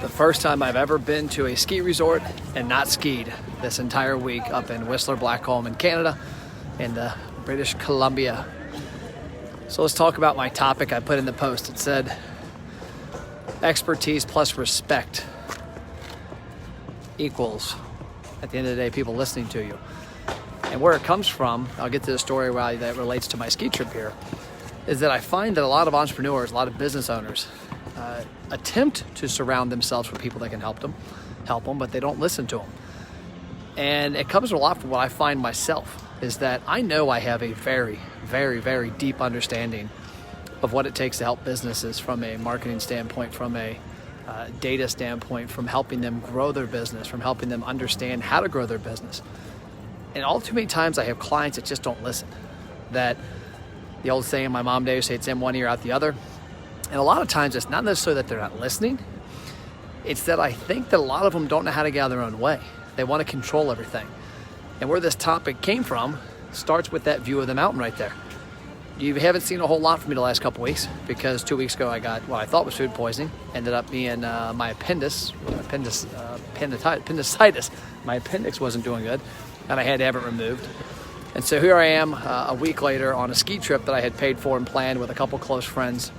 The first time I've ever been to a ski resort and not skied this entire week up in Whistler Blackcomb in Canada in British Columbia. So let's talk about my topic I put in the post. It said expertise plus respect equals, at the end of the day, people listening to you. And where it comes from, I'll get to the story that relates to my ski trip here, is that I find that a lot of entrepreneurs, a lot of business owners attempt to surround themselves with people that can help them, but they don't listen to them. And it comes a lot from what I find myself, is that I know I have a very, very, very deep understanding of what it takes to help businesses from a marketing standpoint, from a data standpoint, from helping them grow their business, from helping them understand how to grow their business. And all too many times I have clients that just don't listen. That the old saying my mom used to say, it's in one ear, out the other. And a lot of times it's not necessarily that they're not listening. It's that I think that a lot of them don't know how to get out of their own way. They want to control everything. And where this topic came from starts with that view of the mountain right there. You haven't seen a whole lot from me the last couple weeks because 2 weeks ago I got what I thought was food poisoning. Ended up being my appendicitis. My appendix wasn't doing good and I had to have it removed. And so here I am a week later on a ski trip that I had paid for and planned with a couple close friends.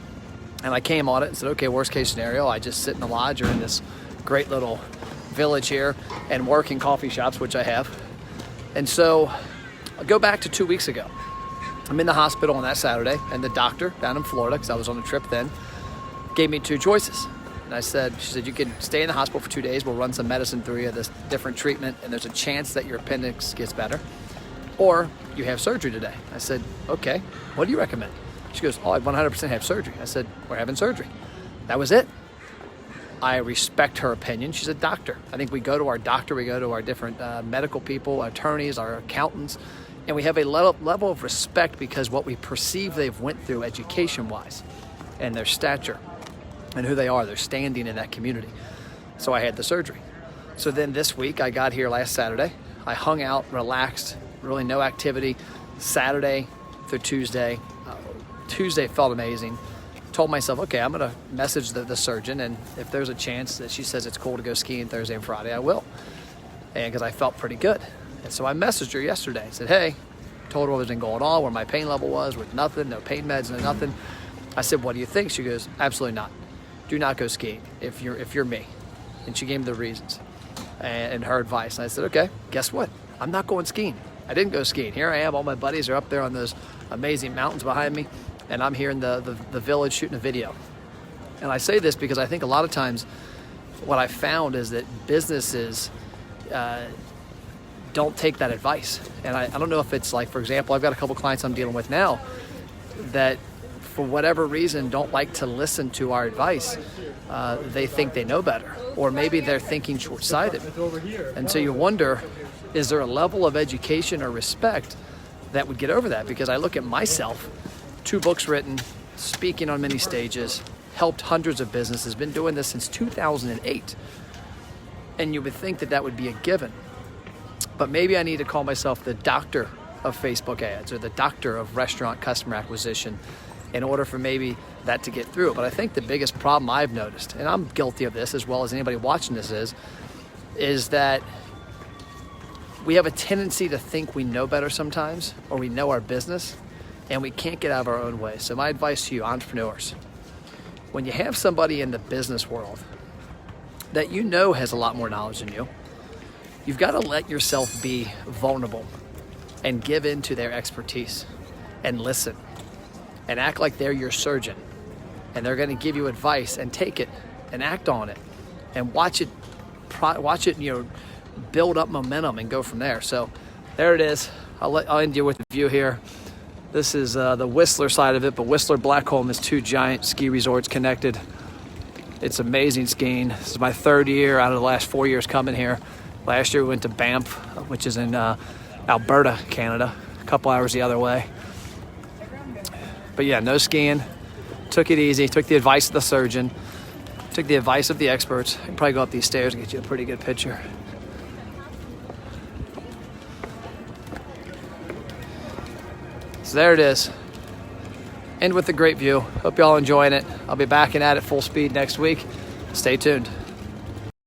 And I came on it and said, okay, worst case scenario, I just sit in the lodge or in this great little village here and work in coffee shops, which I have. And so I'll go back to 2 weeks ago. I'm in the hospital on that Saturday, and the doctor down in Florida, because I was on a trip then, gave me two choices. And she said, you can stay in the hospital for 2 days. We'll run some medicine through you, this different treatment, and there's a chance that your appendix gets better. Or you have surgery today. I said, okay, what do you recommend? She goes, oh, I 100% have surgery. I said, we're having surgery. That was it. I respect her opinion. She's a doctor. I think we go to our doctor, we go to our different medical people, attorneys, our accountants, and we have a level of respect because what we perceive they've went through education-wise and their stature and who they are, their standing in that community. So I had the surgery. So then this week, I got here last Saturday. I hung out, relaxed, really no activity, Saturday through Tuesday. Tuesday felt amazing. Told myself, okay, I'm gonna message the surgeon, and if there's a chance that she says it's cool to go skiing Thursday and Friday, I will. And because I felt pretty good. And so I messaged her yesterday, said, hey, told her what was been going on, where my pain level was, with nothing, no pain meds, no nothing. I said, what do you think? She goes, absolutely not. Do not go skiing if you're me. And she gave me the reasons and her advice. And I said, okay, guess what? I'm not going skiing. I didn't go skiing. Here I am, all my buddies are up there on those amazing mountains behind me, and I'm here in the village shooting a video. And I say this because I think a lot of times what I found is that businesses don't take that advice. And I don't know if it's like, for example, I've got a couple clients I'm dealing with now that for whatever reason don't like to listen to our advice. They think they know better, or maybe they're thinking short-sighted. And so you wonder, is there a level of education or respect that would get over that? Because I look at myself, 2 books written, speaking on many stages, helped hundreds of businesses, been doing this since 2008. And you would think that would be a given. But maybe I need to call myself the doctor of Facebook ads or the doctor of restaurant customer acquisition in order for maybe that to get through. But I think the biggest problem I've noticed, and I'm guilty of this as well as anybody watching this is that we have a tendency to think we know better sometimes, or we know our business, and we can't get out of our own way. So my advice to you entrepreneurs, when you have somebody in the business world that you know has a lot more knowledge than you, you've got to let yourself be vulnerable and give in to their expertise and listen and act like they're your surgeon, and they're going to give you advice, and take it and act on it and watch it, build up momentum and go from there. So there it is. I'll end you with the view here. This is the Whistler side of it, but Whistler Blackcomb is 2 giant ski resorts connected. It's amazing skiing. This is my 3rd year out of the last 4 years coming here. Last year we went to Banff, which is in Alberta, Canada, a couple hours the other way. But yeah, no skiing. Took it easy, took the advice of the surgeon, took the advice of the experts. I can probably go up these stairs and get you a pretty good picture. So there it is. End with a great view. Hope y'all enjoying it. I'll be back and at it full speed next week. Stay tuned.